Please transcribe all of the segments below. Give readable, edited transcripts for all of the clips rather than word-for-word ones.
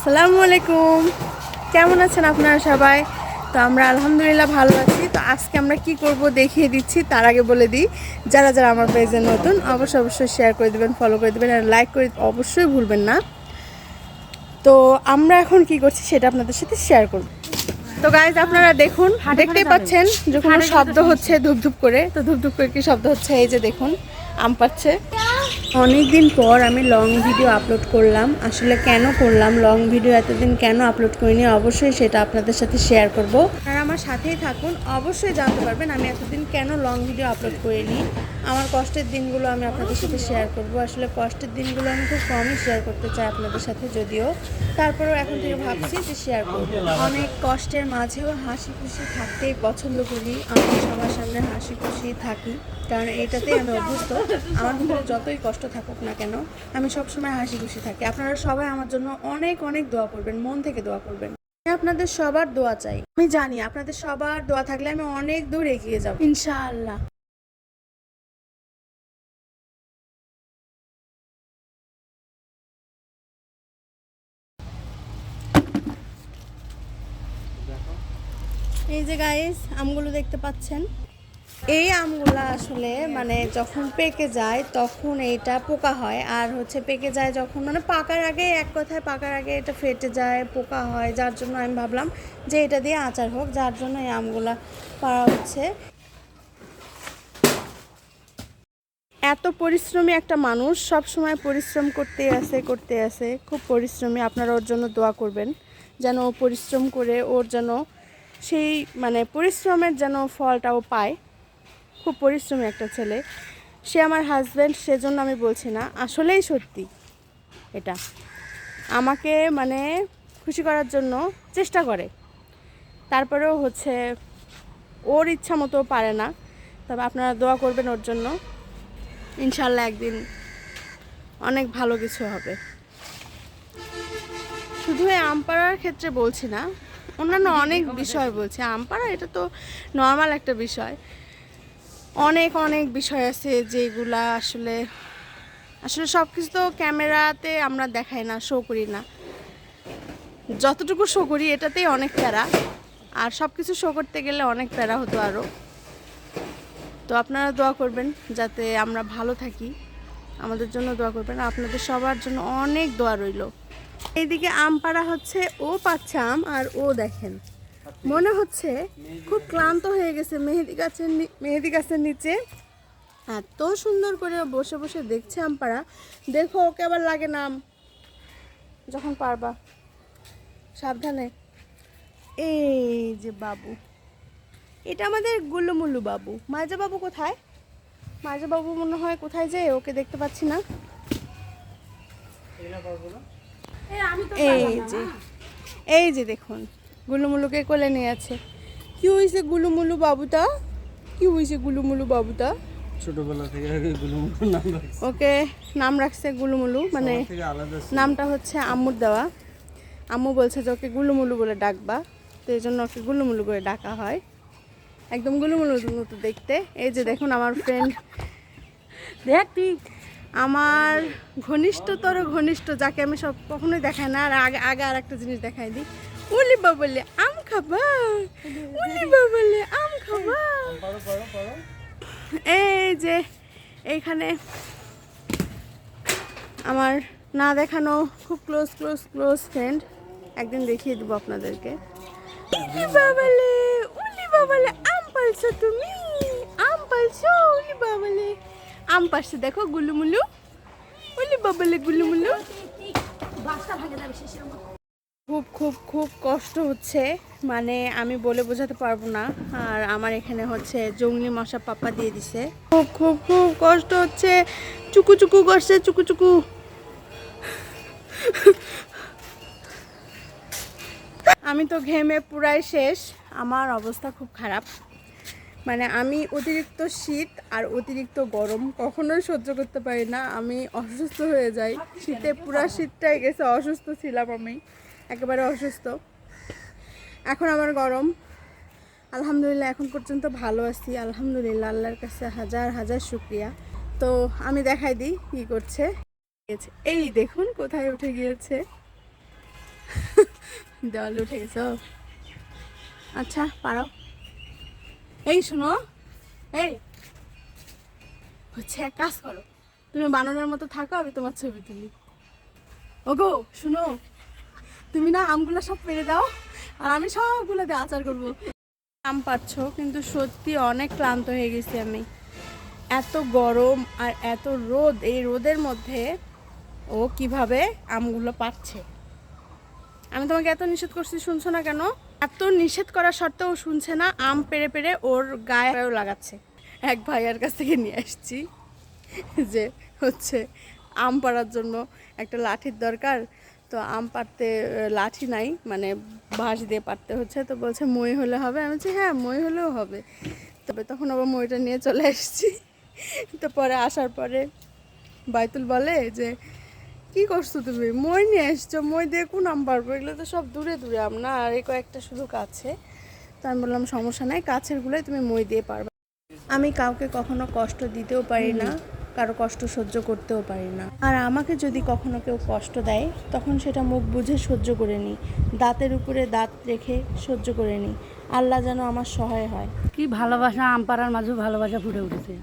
আসসালামু আলাইকুম, কেমন আছেন আপনারা সবাই? তো আমরা আলহামদুলিল্লাহ ভালো আছি। তো আজকে আমরা কি করব দেখিয়ে দিচ্ছি। তার আগে বলে দিই, যারা যারা আমার পেজে নতুন অবশ্যই শেয়ার করে দেবেন, ফলো করে দেবেন আর লাইক করে অবশ্যই ভুলবেন না। তো আমরা এখন কি করছি সেটা আপনাদের সাথে শেয়ার করব। তো গাইজ আপনারা দেখুন, দেখতেই পাচ্ছেন যে কোনো শব্দ হচ্ছে ধুপধুপ করে। তো ধুপধুপ করে কি শব্দ হচ্ছে? এই যে দেখুন, আম পাচ্ছে। অনেক দিন পর আমি লং ভিডিও আপলোড করলাম। আসলে কেন করলাম লং ভিডিও, এতদিন কেন আপলোড করিনি, অবশ্যই সেটা আপনাদের সাথে শেয়ার করব। আর আমার সাথেই থাকুন, অবশ্যই জানতে পারবেন আমি এতদিন কেন লং ভিডিও আপলোড করিনি। আমার কষ্টের দিনগুলো আমি আপনাদের সাথে শেয়ার করব। আসলে কষ্টের দিনগুলো আমি খুব কমই শেয়ার করতে চাই আপনাদের সাথে, যদিও তারপরেও এখন থেকে ভাবছি যে শেয়ার করব। অনেক কষ্টের মাঝেও হাসি খুশি থাকতেই পছন্দ করি। আমি সবার সামনে হাসি খুশি থাকি, কারণ এটাতেই আমি অভ্যস্ত। আমার ভিতরে যতই কষ্ট থাকুক না কেন, আমি সবসময় হাসি খুশি থাকি। আপনারা সবাই আমার জন্য অনেক অনেক দোয়া করবেন, মন থেকে দোয়া করবেন। আপনাদের সবার দোয়া চাই। আমি জানি আপনাদের সবার দোয়া থাকলে আমি অনেক দূর এগিয়ে যাব ইনশাআল্লাহ। এই যে গাইস, আমগুলো দেখতে পাচ্ছেন, এই আমগুলা আসলে মানে যখন পেকে যায় তখন এইটা পোকা হয়। আর হচ্ছে পেকে যায় যখন, মানে পাকার আগে, এক কথায় পাকার আগে এটা ফেটে যায়, পোকা হয়। যার জন্য আমি ভাবলাম যে এটা দিয়ে আচার হোক, যার জন্য এই আমগুলা পাড়া হচ্ছে। এত পরিশ্রমী একটা মানুষ, সব সময় পরিশ্রম করতে আছে, খুব পরিশ্রমী। আপনারা ওর জন্য দোয়া করবেন যেন ও পরিশ্রম করে ওর যেন সেই মানে পরিশ্রমের যেন ফলটাও পায়। খুব পরিশ্রমী একটা ছেলে সে, আমার হাজব্যান্ড। সেজন্য আমি বলছি না, আসলেই সত্যি। এটা আমাকে মানে খুশি করার জন্য চেষ্টা করে, তারপরেও হচ্ছে ওর ইচ্ছা মতো পারে না। তবে আপনারা দোয়া করবেন ওর জন্য, ইনশাল্লাহ একদিন অনেক ভালো কিছু হবে। শুধু এই আম পাড়ার ক্ষেত্রে বলছি না, অন্যান্য অনেক বিষয় বলছি। আম পাড়া এটা তো নর্মাল একটা বিষয়, অনেক অনেক বিষয় আছে যেগুলা আসলে আসলে সব কিছু তো ক্যামেরাতে আমরা দেখাই না, শো করি না। যতটুকু শো করি এটাতেই অনেক প্যারা, আর সব কিছু শো করতে গেলে অনেক প্যারা হতো আরও। তো আপনারা দোয়া করবেন যাতে আমরা ভালো থাকি, আমাদের জন্য দোয়া করবেন। আপনাদের সবার জন্য অনেক দোয়া রইল। এইদিকে আম পাড়া হচ্ছে, ও পাচ্ছে আম, আর ও দেখেন মনে হচ্ছে খুব ক্লান্ত হয়ে গেছে মেহেদি গাছের নিচে এত সুন্দর করে বসে বসে দেখছে আম পাড়া। দেখো ওকে আবার লাগে না আম, যখন পারবা সাবধানে। এই যে বাবু, এটা আমাদের গুল্লুমুল্লু বাবু। মাইজা বাবু কোথায়? মাইজা বাবু মনে হয় কোথায় যায়, ওকে দেখতে পাচ্ছি না। এই যে দেখুন, গুলুমুলুকে কোলে নিয়ে আছে। কি হয়েছে গুলুমুলু বাবুটা? কি হয়েছে গুলুমুলু বাবুটা? ছোটবেলা থেকে গুলুমুলু নাম রাখছে। ওকে নাম রাখছে গুলুমুলু, মানে নামটা হচ্ছে আম্মুর দেওয়া। আম্মু বলছে যে ওকে গুলুমুলু বলে ডাকবা, তো এই জন্য ওকে গুলুমুলু করে ডাকা হয়। একদম গুলুমুলুর মতো দেখতে। এই যে দেখুন আমার ফ্রেন্ড, দেখ তুই, আমার ঘনিষ্ঠ, যাকে আমি সব কখনোই দেখাই না। আর আগে আগে আর একটা জিনিস দেখাই দিই। উলি বাবলে আম খাবা, উলি বাবলে আম খাবা। এই যে এইখানে আমার না দেখানো খুব ক্লোজ ফ্রেন্ড, একদিন দেখিয়ে দেবো আপনাদেরকে। উলি বাবলে আম পালছো তুমি, আম পালছো উলি বাবলে। আম পারছে দেখো গুলুমুলু, উলি বাবলে গুলুমুলু। খুব খুব খুব কষ্ট হচ্ছে, মানে আমি বলে বোঝাতে পারবো না। আর আমার এখানে হচ্ছে জঙ্গলি মশা পাপা দিয়ে দিছে। খুব খুব খুব কষ্ট হচ্ছে, চুকু চুকু করছে, চুকু চুকু। আমি তো ঘেমে পুরাই শেষ, আমার অবস্থা খুব খারাপ। মানে আমি অতিরিক্ত শীত আর অতিরিক্ত গরম কখনোই সহ্য করতে পারি না, আমি অসুস্থ হয়ে যাই। শীতে পুরা শীতটাই গেছে, অসুস্থ ছিলাম আমি, একেবারে অসুস্থ। এখন আমার গরম, আলহামদুলিল্লাহ এখন পর্যন্ত ভালো আছি, আলহামদুলিল্লাহ, আল্লাহর কাছে হাজার হাজার শুকরিয়া। তো আমি দেখাই দিই কি করছে। এই দেখুন কোথায় উঠে গিয়েছে। দেওয়ালে উঠে গেছো? আচ্ছা পারো। এই শোনো, এই হচ্ছে এক কাজ করো, তুমি বানরের মতো থাকো, আমি তোমার ছবি তুলি। ওগো শুনো, তুমি না আমগুলো সব পেরে দাও, আর আমি সবগুলো দিয়ে আচার করবো। আম পাচ্ছ, কিন্তু সত্যি অনেক ক্লান্ত হয়ে গেছি আমি। এত গরম আর এত রোদ, এই রোদের মধ্যে ও কিভাবে আমগুলো পাচ্ছে। আমি তোমাকে এত নিষেধ করছি, শুনছো না কেন? এত নিষেধ করা সত্ত্বেও ও শুনছে না, আম পেড়ে পেড়ে ওর গায়েও লাগাচ্ছে। এক ভাইয়ার কাছ থেকে নিয়ে আসছি যে হচ্ছে আম পাড়ার জন্য একটা লাঠির দরকার, তো আম পাড়তে লাঠি নাই, মানে বাঁশ দিয়ে পাড়তে হচ্ছে। তো বলছে মই হলে হবে। আমি বলছি হ্যাঁ মই হলেও হবে। তবে তখন আবার মইটা নিয়ে চলে এসেছি। তো পরে আসার পরে বাইতুল বলে যে কি করছো তুমি, মই নিয়ে এসছো, মই দিয়ে কোন আম পারবো, এগুলো তো সব দূরে দূরে আম না, আর এই কয়েকটা শুধু কাছে। তো আমি বললাম সমস্যা নাই, কাছেরগুলোই তুমি মই দিয়ে পারবে। আমি কাউকে কখনো কষ্ট দিতেও পারি না, কারো কষ্ট সহ্য করতেও পারি না। আর আমাকে যদি কখনো কেউ কষ্ট দেয়, তখন সেটা মুখ বুঝে সহ্য করে নিই, দাঁতের উপরে দাঁত রেখে সহ্য করে নিই। আল্লাহ যেন আমার সহায় হয়। কি ভালোবাসা, আম পাড়ার মাঝেও ভালোবাসা ফুটে উঠেছে।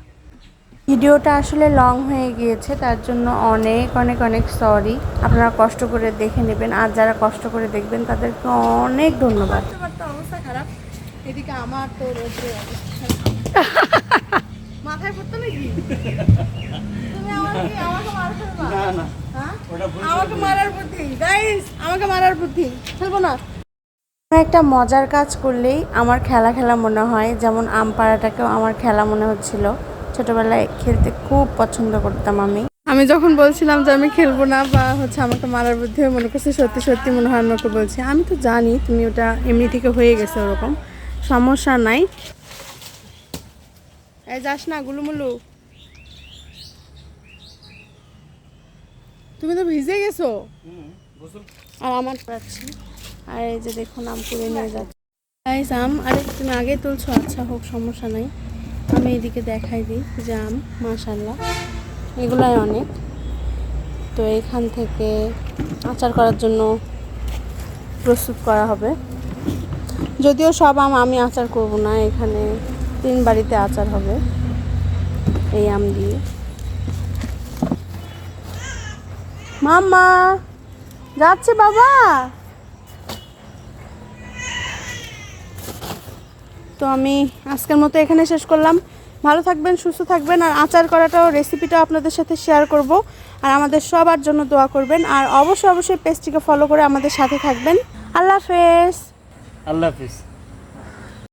ভিডিওটা আসলে লং হয়ে গিয়েছে, তার জন্য অনেক অনেক অনেক সরি। আপনারা কষ্ট করে দেখে নেবেন, আর যারা কষ্ট করে দেখবেন তাদেরকে অনেক ধন্যবাদ। অবস্থা খারাপ, এদিকে আমার তো রোদ্রের অবস্থা মাথায় পড়তো নাকি? তুমি আমাকে মার ফেলবা? না না, হ্যাঁ? ওটা ভুল আমাকে মারার বুদ্ধি, গাইস আমাকে মারার বুদ্ধি, ফেলবো না। একটা মজার কাজ করলেই আমার খেলা খেলা মনে হয়, যেমন আম পাড়াটাকেও আমার খেলা মনে হচ্ছিল। ছোটবেলায় খেলতে খুব পছন্দ করতাম আমি যখন বলছিলাম যে আমি খেলবো না বা হচ্ছে আমাকে মারার বুদ্ধি মনে করছে, সত্যি সত্যি মনে হয় আমাকে বলছি। আমি তো জানি তুমি ওটা এমনি থেকে হয়ে গেছে, ওরকম সমস্যা নাই। এই যাস না গুলুমুলু, তুমি তো ভিজে গেছো। গোসল আর আমার পাচ্ছি, আর এই যে দেখুন আম করে নিয়ে যাচ্ছে। গাইস আম, আরে তুমি আগে তুলছো, আচ্ছা হোক সমস্যা নাই। আমি এদিকে দেখাই দিই যে আম মাশাআল্লাহ এগুলাই অনেক। তো এখান থেকে আচার করার জন্য প্রস্তুত করা হবে। যদিও সব আম আমি আচার করব না, এখানে 3 বাড়িতে আচার হবে এই আম দিয়ে। মাম্মা যাচ্ছে বাবা। তো আমি আজকের মতো এখানে শেষ করলাম। ভালো থাকবেন, সুস্থ থাকবেন, আর আচার করাটাও রেসিপিটাও আপনাদের সাথে শেয়ার করব। আর আমাদের সবার জন্য দোয়া করবেন, আর অবশ্যই অবশ্যই পেজটিকে ফলো করে আমাদের সাথে থাকবেন। আল্লাহ হাফেজ। আল্লাহ হাফিজ।